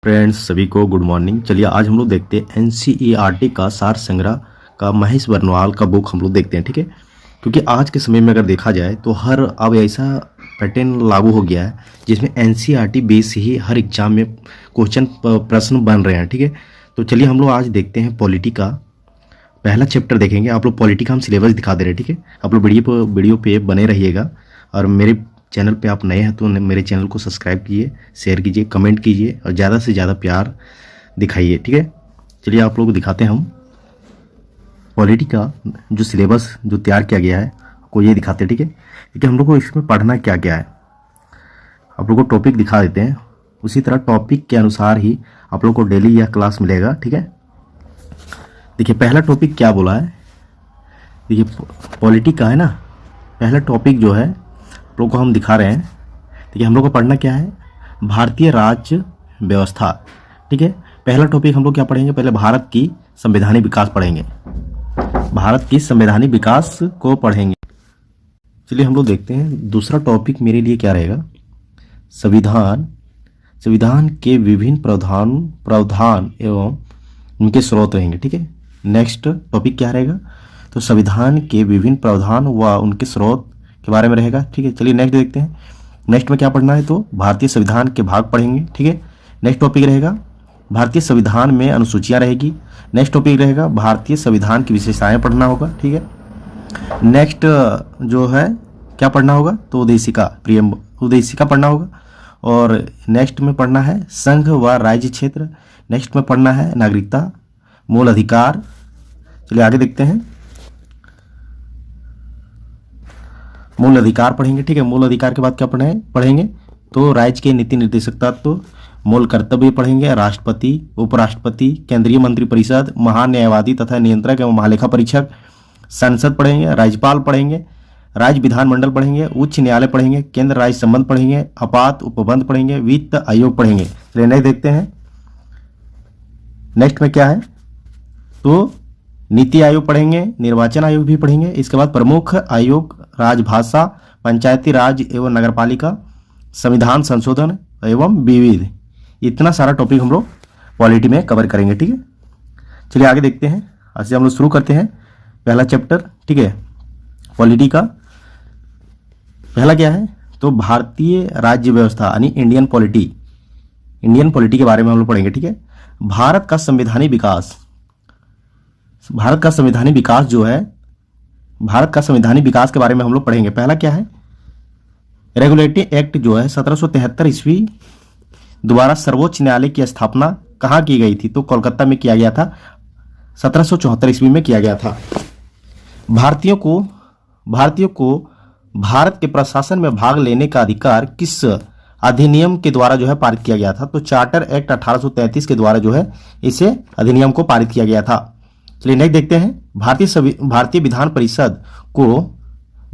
Friends सभी को good morning. चलिए आज हम लोग देखते हैं एनसीईआरटी का सार संग्रह का महेश बर्नवाल का बुक हम लोग देखते हैं, ठीक है। क्योंकि आज के समय में अगर देखा जाए तो हर अब ऐसा पैटर्न लागू हो गया है जिसमें एनसीईआरटी बेस ही हर एग्जाम में क्वेश्चन प्रश्न बन रहे हैं, ठीक है। तो चलिए हम लोग आज देखते हैं पॉलिटी का पहला चैप्टर देखेंगे। आप लोग पॉलिटी का हम सिलेबस दिखा दे रहे हैं, ठीक है। आप लोग वीडियो पे बने रहिएगा और मेरे चैनल पे आप नए हैं तो मेरे चैनल को सब्सक्राइब कीजिए, शेयर कीजिए, कमेंट कीजिए और ज़्यादा से ज़्यादा प्यार दिखाइए, ठीक है। चलिए आप लोग को दिखाते हैं हम पॉलिटी का जो सिलेबस जो तैयार किया गया है आपको ये दिखाते हैं, ठीक है। क्योंकि हम लोग को इसमें पढ़ना क्या क्या है आप लोग को टॉपिक दिखा देते हैं। उसी तरह टॉपिक के अनुसार ही आप लोग को डेली यह क्लास मिलेगा, ठीक है। देखिए पहला टॉपिक क्या बोला है, देखिए पॉलिटी का है ना, पहला टॉपिक जो है आप लोग को हम दिखा रहे हैं। देखिए हम लोग को पढ़ना क्या है, भारतीय राज्य व्यवस्था, ठीक है। पहला टॉपिक हम लोग क्या पढ़ेंगे, पहले भारत की संवैधानिक विकास पढ़ेंगे, भारत की संवैधानिक विकास को पढ़ेंगे। चलिए हम लोग देखते हैं दूसरा टॉपिक मेरे लिए क्या रहेगा, संविधान, संविधान के विभिन्न प्रावधान एवं उनके स्रोत रहेंगे, ठीक है। नेक्स्ट टॉपिक क्या रहेगा, तो संविधान के विभिन्न प्रावधान व उनके स्रोत के बारे में रहेगा, ठीक है। चलिए नेक्स्ट देखते हैं, नेक्स्ट में क्या पढ़ना है, तो भारतीय संविधान के भाग पढ़ेंगे, ठीक है। नेक्स्ट टॉपिक रहेगा भारतीय संविधान में अनुसूचियां रहेगी। नेक्स्ट टॉपिक रहेगा भारतीय संविधान की विशेषताएं पढ़ना होगा, ठीक है। नेक्स्ट जो है क्या पढ़ना होगा, तो उद्देशिका पढ़ना होगा। और नेक्स्ट में पढ़ना है संघ व राज्य क्षेत्र। नेक्स्ट में पढ़ना है नागरिकता, मूल अधिकार। चलिए आगे देखते हैं, मूल अधिकार पढ़ेंगे, ठीक है। मूल अधिकार के बाद क्या पढ़ेंगे, तो राज्य के नीति निर्देशक तत्व, मूल कर्तव्य पढ़ेंगे, राष्ट्रपति, उपराष्ट्रपति, केंद्रीय मंत्रिपरिषद, महान न्यायवादी तथा नियंत्रक एवं महालेखा परीक्षक, संसद पढ़ेंगे, राज्यपाल पढ़ेंगे, राज्य विधानमंडल पढ़ेंगे, उच्च न्यायालय पढ़ेंगे, केंद्र राज्य संबंध पढ़ेंगे, आपात उपबंध पढ़ेंगे, वित्त आयोग पढ़ेंगे। चलिए नेक्स्ट देखते हैं, नेक्स्ट में क्या है, तो नीति आयोग पढ़ेंगे, निर्वाचन आयोग भी पढ़ेंगे। इसके बाद प्रमुख आयोग, राजभाषा, पंचायती राज एवं नगरपालिका, संविधान संशोधन एवं विविध, इतना सारा टॉपिक हम लोग पॉलिटी में कवर करेंगे, ठीक है। चलिए आगे देखते हैं, आज से हम लोग शुरू करते हैं पहला चैप्टर, ठीक है। पॉलिटी का पहला क्या है, तो भारतीय राज्य व्यवस्था यानी इंडियन पॉलिटी के बारे में हम लोग पढ़ेंगे, ठीक है। भारत का संवैधानिक विकास, भारत का संवैधानिक विकास जो है, भारत का संवैधानिक विकास के बारे में हम लोग पढ़ेंगे। पहला क्या है, रेगुलेटरी एक्ट जो है 1773 ईस्वी द्वारा सर्वोच्च न्यायालय की स्थापना कहाँ की गई थी, तो कोलकाता में किया गया था, 1774 ईस्वी में किया गया था। भारतीयों को भारत के प्रशासन में भाग लेने का अधिकार किस अधिनियम के द्वारा जो है पारित किया गया था, तो चार्टर एक्ट 1833 के द्वारा जो है इसे अधिनियम को पारित किया गया था। चलिए नेक्स्ट देखते हैं, भारतीय विधान परिषद को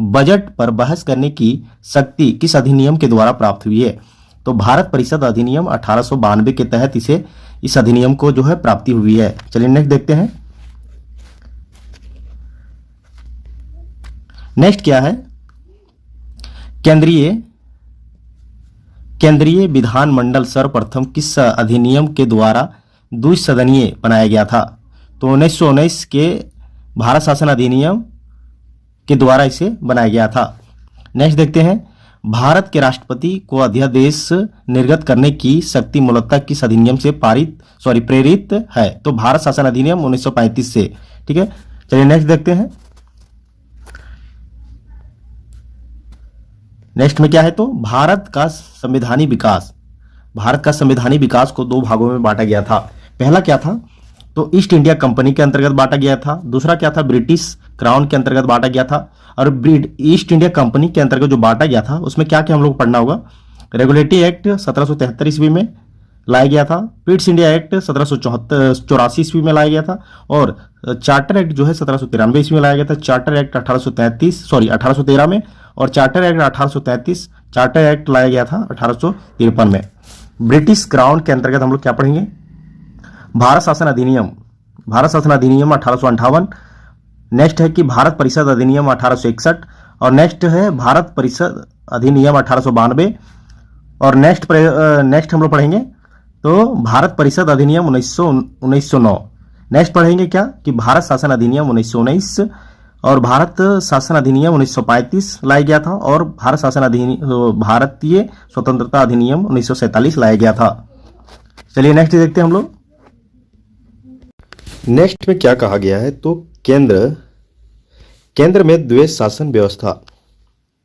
बजट पर बहस करने की शक्ति किस अधिनियम के द्वारा प्राप्त हुई है, तो भारत परिषद अधिनियम 1892 के तहत इस अधिनियम को जो है प्राप्ति हुई है। चलिए नेक्स्ट देखते हैं, नेक्स्ट क्या है, केंद्रीय विधानमंडल सर्वप्रथम किस अधिनियम के द्वारा द्विसदनीय बनाया गया था, तो 1919 के भारत शासन अधिनियम के द्वारा इसे बनाया गया था। नेक्स्ट देखते हैं, भारत के राष्ट्रपति को अध्यादेश निर्गत करने की शक्ति मूलतः किस अधिनियम से प्रेरित है, तो भारत शासन अधिनियम 1935 से, ठीक है। चलिए नेक्स्ट देखते हैं, नेक्स्ट में क्या है, तो भारत का संवैधानिक विकास को दो भागों में बांटा गया था। पहला क्या था, तो ईस्ट इंडिया कंपनी के अंतर्गत बांटा गया था। दूसरा क्या था, ब्रिटिश क्राउन के अंतर्गत बांटा गया था। और ईस्ट इंडिया कंपनी के अंतर्गत जो बांटा गया था उसमें क्या क्या हम लोग को पढ़ना होगा, रेगुलेटरी एक्ट 1773 ईस्वी में लाया गया था, पिट्स इंडिया एक्ट 1784 ईस्वी में लाया गया था, और चार्टर एक्ट जो है 1793 ईस्वी में लाया गया था। चार्टर एक्ट 1813 में, और चार्टर एक्ट 1833 चार्टर एक्ट लाया गया था 1853 में। ब्रिटिश क्राउन के अंतर्गत हम लोग क्या पढ़ेंगे, भारत शासन अधिनियम 1858। नेक्स्ट है कि भारत परिषद अधिनियम 1861, और नेक्स्ट है भारत परिषद अधिनियम 1892, और नेक्स्ट हम लोग पढ़ेंगे तो भारत परिषद अधिनियम 1909। नेक्स्ट पढ़ेंगे क्या कि भारत शासन अधिनियम 1919 और भारत शासन अधिनियम 1935 लाया गया था और भारत शासन अधिनियम भारतीय स्वतंत्रता अधिनियम 1947 लाया गया था। चलिए नेक्स्ट देखते हैं हम लोग। नेक्स्ट में क्या कहा गया है तो केंद्र में द्वैध शासन व्यवस्था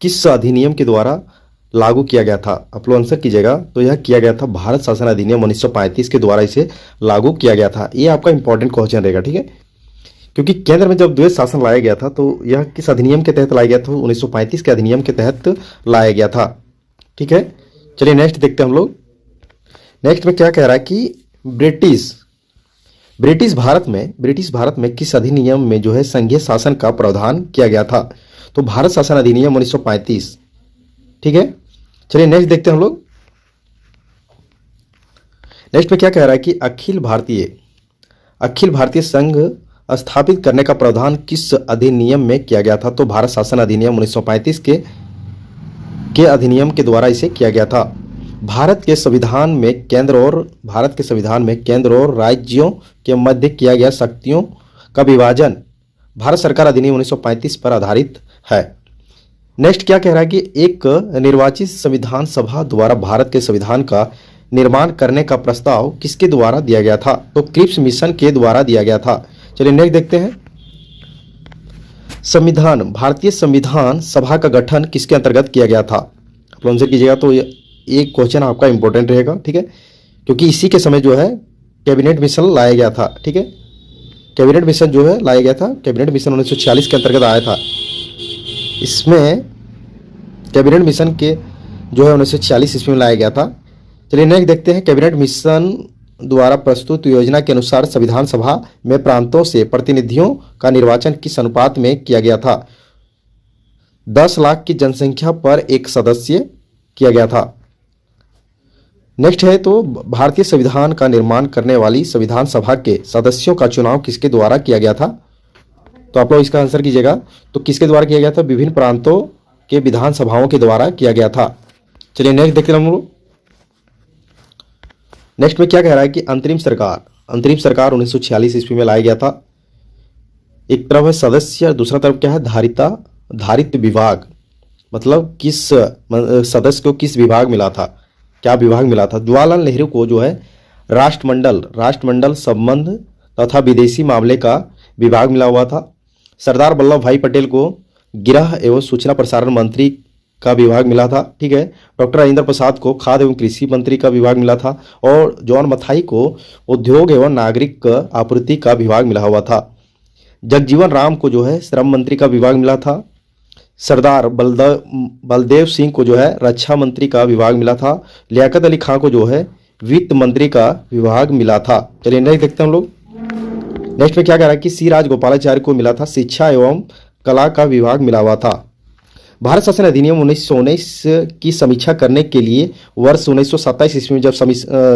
किस अधिनियम के द्वारा लागू किया गया था? आप लोग आंसर कीजिएगा। तो यह किया गया था भारत शासन अधिनियम 1935 के द्वारा इसे लागू किया गया था। ये आपका इंपॉर्टेंट क्वेश्चन रहेगा, ठीक है, क्योंकि केंद्र में जब द्वैध शासन लाया गया था तो यह किस अधिनियम के तहत लाया गया था? 1935 के अधिनियम के तहत लाया गया था, ठीक है। चलिए नेक्स्ट देखते हैं हम लोग। नेक्स्ट में क्या कह रहा है कि ब्रिटिश भारत में किस अधिनियम में जो है संघीय शासन का प्रावधान किया गया था? तो भारत शासन अधिनियम 1935, ठीक है। चलिए नेक्स्ट देखते हैं हम लोग। नेक्स्ट में क्या कह रहा है कि अखिल भारतीय संघ स्थापित करने का प्रावधान किस अधिनियम में किया गया था? तो भारत शासन अधिनियम 1935 के अधिनियम के द्वारा इसे किया गया था। भारत के संविधान में केंद्र और राज्यों के मध्य किया गया शक्तियों का विभाजन भारत सरकार अधिनियम 1935 पर आधारित है। नेक्स्ट क्या कह रहा है कि एक निर्वाचित संविधान सभा द्वारा भारत के संविधान का निर्माण करने का प्रस्ताव किसके द्वारा दिया गया था? तो क्रिप्स मिशन के द्वारा दिया गया था। चलिए नेक्स्ट देखते हैं। भारतीय संविधान सभा का गठन किसके अंतर्गत किया गया था? आप आंसर कीजिएगा। तो एक क्वेश्चन आपका इंपॉर्टेंट रहेगा, ठीक है, क्योंकि इसी के समय जो है कैबिनेट मिशन लाया गया था, ठीक है। कैबिनेट मिशन जो है लाया गया था, कैबिनेट मिशन 1946 के अंतर्गत आया था। इसमें कैबिनेट मिशन के जो है 1946 ईस्वी में लाया गया था। चलिए नेक्स्ट देखते हैं। कैबिनेट मिशन द्वारा प्रस्तुत योजना के अनुसार संविधान सभा में प्रांतों से प्रतिनिधियों का निर्वाचन किस अनुपात में किया गया था? 10 लाख की जनसंख्या पर एक सदस्य किया गया था। नेक्स्ट है तो भारतीय संविधान का निर्माण करने वाली संविधान सभा के सदस्यों का चुनाव किसके द्वारा किया गया था? तो आप लोग इसका आंसर कीजिएगा। तो किसके द्वारा किया गया था? विभिन्न प्रांतों के विधानसभाओं के द्वारा किया गया था। चलिए नेक्स्ट देखते हैं हम लोग। नेक्स्ट में क्या कह रहा है कि अंतरिम सरकार 1946 ईस्वी में लाया गया था। एक तरफ है सदस्य, दूसरा तरफ क्या है धारित विभाग, मतलब किस सदस्य को किस विभाग मिला था, क्या विभाग मिला था? जवाहरलाल नेहरू को जो है राष्ट्रमंडल संबंध तथा विदेशी मामले का विभाग मिला हुआ था। सरदार वल्लभ भाई पटेल को गृह एवं सूचना प्रसारण मंत्री का विभाग मिला था, ठीक है। डॉक्टर राजेंद्र प्रसाद को खाद्य एवं कृषि मंत्री का विभाग मिला था और जॉन मथाई को उद्योग एवं नागरिक आपूर्ति का विभाग मिला हुआ था। जगजीवन राम को जो है श्रम मंत्री का विभाग मिला था। सरदार बलदेव सिंह को जो है रक्षा मंत्री का विभाग मिला था। लियाकत अली खां को जो है वित्त मंत्री का विभाग मिला था। चलिए नेक्स्ट देखते हैं हम लोग। नेक्स्ट में क्या कह रहा है कि सी राजगोपालाचार्य को मिला था शिक्षा एवं कला का विभाग मिला हुआ था। भारत शासन अधिनियम 1919 की समीक्षा करने के लिए वर्ष 1927 ईस्वी में जब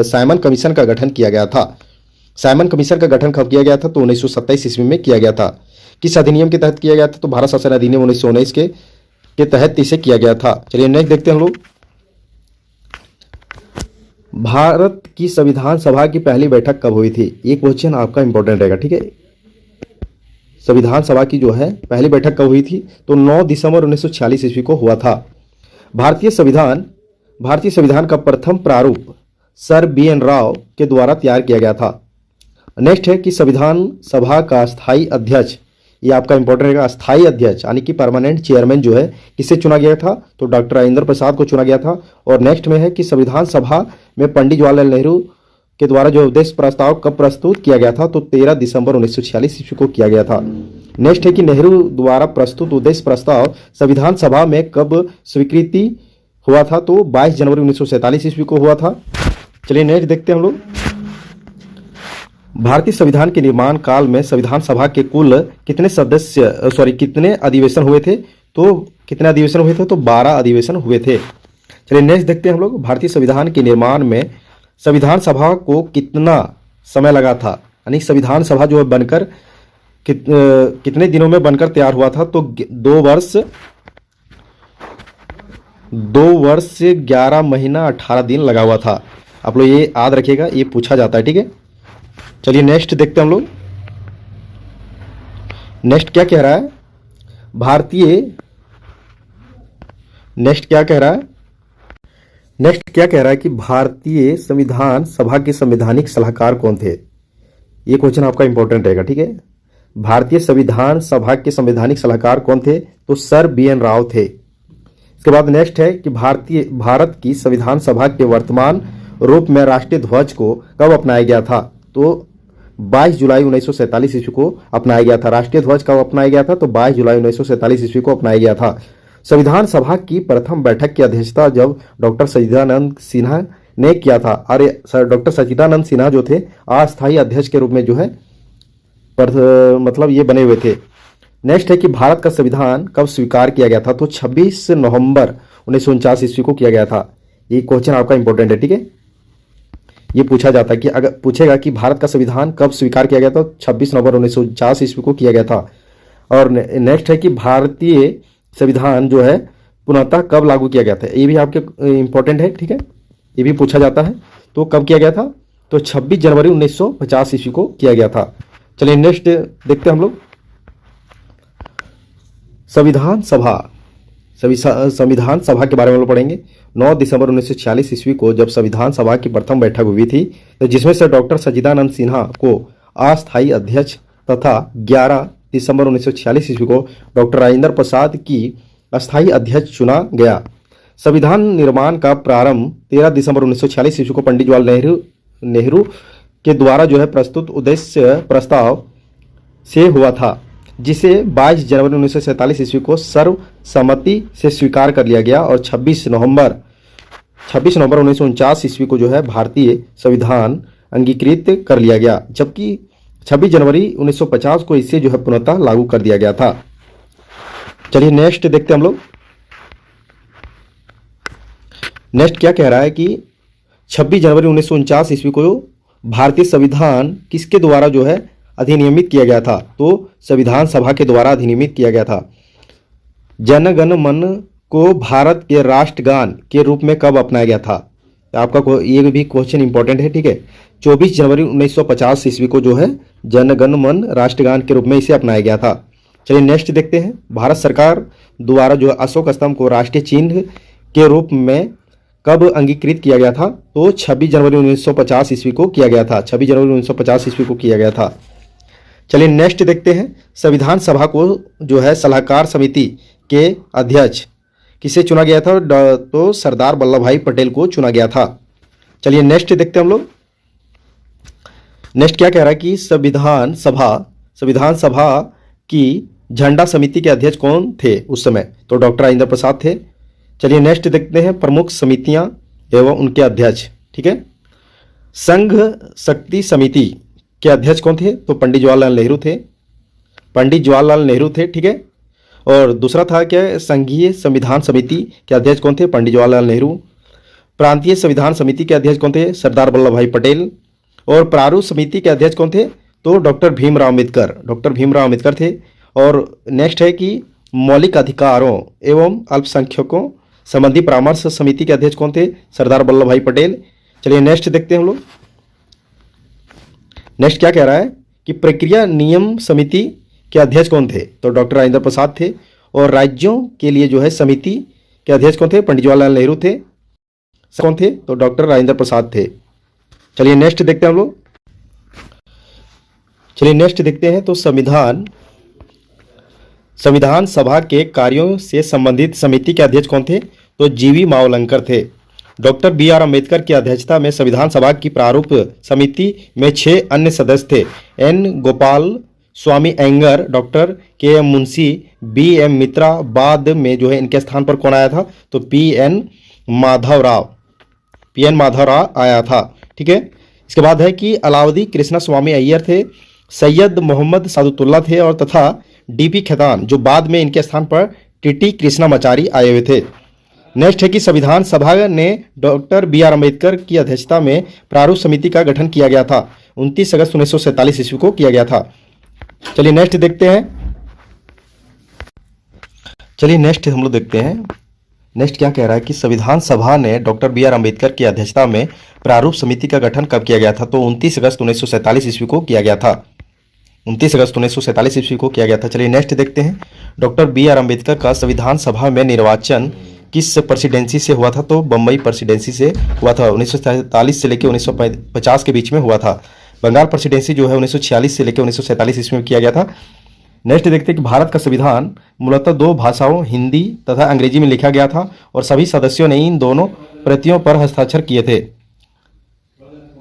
साइमन कमीशन का गठन किया गया था। साइमन कमीशन का गठन कब किया गया था? तो 1927 ईस्वी में किया गया था। किस अधिनियम के तहत किया गया था? तो भारत शासन अधिनियम 1919 के तहत इसे किया गया था। चलिए नेक्स्ट देखते हैं हम लोग। भारत की संविधान सभा की पहली बैठक कब हुई थी? ये क्वेश्चन आपका इंपॉर्टेंट रहेगा, ठीक है। संविधान सभा की जो है पहली बैठक कब हुई थी? तो 9 दिसंबर 1946 ईस्वी को हुआ था। भारतीय संविधान का प्रथम प्रारूप सर BN राव के द्वारा तैयार किया गया था। नेक्स्ट है कि संविधान सभा का स्थायी अध्यक्ष, ये आपका इंपॉर्टेंट रहेगा, स्थायी अध्यक्ष यानी कि परमानेंट चेयरमैन जो है किससे चुना गया था? तो डॉक्टर राजेंद्र प्रसाद को चुना गया था। और नेक्स्ट में है कि संविधान सभा में पंडित जवाहरलाल नेहरू के द्वारा जो उद्देश्य प्रस्ताव कब प्रस्तुत किया गया था? तो 13 दिसंबर 1946 ईस्वी को किया गया था। नेक्स्ट है कि नेहरू द्वारा प्रस्तुत उद्देश्य प्रस्ताव संविधान सभा में कब स्वीकृति हुआ था? तो 22 जनवरी 1947 ईस्वी को हुआ था। चलिए नेक्स्ट देखते हैं हम लोग। भारतीय संविधान के निर्माण काल में संविधान सभा के कुल कितने अधिवेशन हुए थे? तो कितने अधिवेशन हुए थे? तो 12 अधिवेशन हुए थे। चलिए नेक्स्ट देखते हैं हम लोग। भारतीय संविधान के निर्माण में संविधान सभा को कितना समय लगा था, यानी संविधान सभा जो है बनकर कितने दिनों में बनकर तैयार हुआ था? तो 2 वर्ष से 11 महीना 18 दिन लगा हुआ था। आप लोग ये याद रखिएगा, ये पूछा जाता है, ठीक है। चलिए नेक्स्ट देखते हैं हम लोग। नेक्स्ट क्या कह रहा है, नेक्स्ट क्या कह रहा है, नेक्स्ट क्या कह रहा है कि भारतीय संविधान सभा के संवैधानिक सलाहकार कौन थे। ये क्वेश्चन आपका इंपॉर्टेंट रहेगा, ठीक है। भारतीय संविधान सभा के संवैधानिक सलाहकार कौन थे, तो सर BN राव थे। इसके बाद नेक्स्ट है कि भारत की संविधान सभा के वर्तमान रूप में राष्ट्रीय ध्वज को कब अपनाया गया था, तो 22 जुलाई 1947 ईस्वी को अपनाया गया था। राष्ट्रीय ध्वज कब अपनाया गया था, तो 22 जुलाई 1947 ईस्वी को अपनाया गया था। संविधान सभा की प्रथम बैठक की अध्यक्षता जब डॉक्टर सच्चिदानंद सिन्हा ने किया था। अरे सर, डॉक्टर सच्चिदानंद सिन्हा जो थे अस्थायी अध्यक्ष के रूप में जो है मतलब ये बने हुए थे। नेक्स्ट है कि भारत का संविधान कब स्वीकार किया गया था, तो 26 नवंबर 1949 ईस्वी को किया गया था। ये क्वेश्चन आपका इंपॉर्टेंट है, ठीक है। ये पूछा जाता है कि अगर पूछेगा कि भारत का संविधान कब स्वीकार किया गया था, तो 26 नवंबर 1949 ईस्वी को किया गया था। और नेक्स्ट है कि भारतीय संविधान जो है पुनः कब लागू किया गया था। ये भी आपके इंपॉर्टेंट है, ठीक है, ये भी पूछा जाता है। तो कब किया गया था, तो 26 जनवरी 1950 ईस्वी को किया गया था। चलिए नेक्स्ट देखते हैं हम लोग। संविधान सभा के बारे में हम लोग पढ़ेंगे। 9 दिसंबर 1946 ईस्वी को जब संविधान सभा की प्रथम बैठक हुई थी, तो जिसमें से डॉक्टर सच्चिदानंद सिन्हा को अस्थायी अध्यक्ष तथा 11 दिसंबर 1946 ईस्वी को डॉक्टर राजेंद्र प्रसाद की अस्थायी अध्यक्ष चुना गया। संविधान निर्माण का प्रारंभ 13 दिसंबर 1946 ईस्वी को पंडित जवाहरलाल नेहरू के द्वारा जो है प्रस्तुत उद्देश्य प्रस्ताव से हुआ था, जिसे 22 जनवरी 1947 ईस्वी को सर्वसम्मति से स्वीकार कर लिया गया। और 26 नवंबर 1949 ईस्वी को जो है भारतीय संविधान अंगीकृत कर लिया गया, जबकि 26 जनवरी 1950 को इसे जो है पुनः लागू कर दिया गया था। चलिए नेक्स्ट देखते हैं हम लोग। नेक्स्ट क्या कह रहा है कि 26 जनवरी 1949 ईस्वी को भारतीय संविधान किसके द्वारा जो है अधिनियमित किया गया था, तो संविधान सभा के द्वारा अधिनियमित किया गया था। जन गण मन को भारत के राष्ट्रगान के रूप में कब अपनाया गया था, आपका ये भी क्वेश्चन इंपॉर्टेंट है, ठीक है। 24 जनवरी 1950 ईस्वी को जो है जन गण मन राष्ट्रगान के रूप में इसे अपनाया गया था। चलिए नेक्स्ट देखते हैं। भारत सरकार द्वारा जो अशोक स्तंभ को राष्ट्रीय चिन्ह के रूप में कब अंगीकृत किया गया था, तो 26 जनवरी 1950 ईस्वी को किया गया था। 26 जनवरी 1950 ईस्वी को किया गया था। चलिए नेक्स्ट देखते हैं। संविधान सभा को जो है सलाहकार समिति के अध्यक्ष किसे चुना गया था, तो सरदार वल्लभ भाई पटेल को चुना गया था। चलिए नेक्स्ट देखते हैं हम लोग। नेक्स्ट क्या कह रहा है कि संविधान सभा की झंडा समिति के अध्यक्ष कौन थे उस समय, तो डॉक्टर राजेंद्र प्रसाद थे। चलिए नेक्स्ट देखते हैं प्रमुख समितियां एवं उनके अध्यक्ष, ठीक है। संघ शक्ति समिति के अध्यक्ष कौन थे, तो पंडित जवाहरलाल नेहरू थे, ठीक है। और दूसरा था क्या, संघीय संविधान समिति के अध्यक्ष कौन थे, पंडित जवाहरलाल नेहरू। प्रांतीय संविधान समिति के अध्यक्ष कौन थे, सरदार वल्लभ भाई पटेल। और प्रारूप समिति के अध्यक्ष कौन थे, तो डॉक्टर भीमराव अम्बेडकर थे। और नेक्स्ट है कि मौलिक अधिकारों एवं अल्पसंख्यकों संबंधी परामर्श समिति के अध्यक्ष कौन थे, सरदार वल्लभ भाई पटेल। चलिए नेक्स्ट देखते हैं हम लोग। नेक्स्ट क्या कह रहा है कि प्रक्रिया नियम समिति के अध्यक्ष कौन थे, तो डॉक्टर राजेंद्र प्रसाद थे। और राज्यों के लिए जो है समिति के अध्यक्ष कौन थे, पंडित जवाहरलाल नेहरू थे। कौन थे, तो डॉक्टर राजेंद्र प्रसाद थे। चलिए नेक्स्ट देखते हैं हम लोग। चलिए नेक्स्ट देखते हैं। तो संविधान सभा के कार्यों से संबंधित समिति के अध्यक्ष कौन थे, तो GV मावलंकर थे। डॉक्टर BR अम्बेडकर की अध्यक्षता में संविधान सभा की प्रारूप समिति में 6 अन्य सदस्य थे। N Gopal Swami Ayyangar, doctor KM Munshi, BM Mitra. बाद में जो है इनके स्थान पर कौन आया था, तो PN माधवराव आया था, ठीक है। इसके बाद है कि अलाउद्दीन कृष्णा स्वामी अय्यर थे, सैयद मोहम्मद सादुल्लाह थे और तथा DP खेतान, जो बाद में इनके स्थान पर TT कृष्णामाचारी आए हुए थे। नेक्स्ट है कि संविधान सभा ने डॉक्टर BR अम्बेडकर की अध्यक्षता में प्रारूप समिति का गठन किया गया था। 29 अगस्त 1947 ईस्वी को किया गया था। चलिए नेक्स्ट देखते हैं। चलिए नेक्स्ट हम लोग देखते हैं नेक्स्ट क्या कह रहा है कि संविधान सभा ने डॉक्टर बी आर अम्बेडकर की अध्यक्षता में प्रारूप समिति का गठन कब किया गया था? तो 29 अगस्त 1947 ईस्वी को किया गया था। 29 अगस्त 1947 ईस्वी को किया गया था। चलिए नेक्स्ट देखते हैं, डॉक्टर बी आर अम्बेडकर का संविधान सभा में निर्वाचन किस प्रेसिडेंसी से हुआ था? तो बम्बई प्रेसिडेंसी से हुआ था। 1947 से लेकर 1950 के बीच में हुआ था। बंगाल प्रेसिडेंसी जो है 1946 से लेकर 1947 ईस्वी में किया गया था। नेक्स्ट देखते हैं कि भारत का संविधान मूलतः 2 भाषाओं हिंदी तथा अंग्रेजी में लिखा गया था और सभी सदस्यों ने इन दोनों प्रतियों पर हस्ताक्षर किए थे।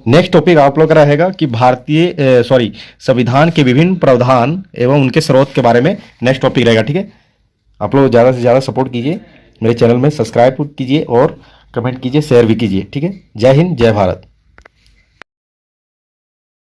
नेक्स्ट टॉपिक आप लोग का रहेगा कि संविधान के विभिन्न प्रावधान एवं उनके स्रोत के बारे में नेक्स्ट टॉपिक रहेगा। ठीक है, आप लोग ज़्यादा से ज़्यादा सपोर्ट कीजिए, मेरे चैनल में सब्सक्राइब कीजिए और कमेंट कीजिए, शेयर भी कीजिए। ठीक है, जय हिंद, जय भारत।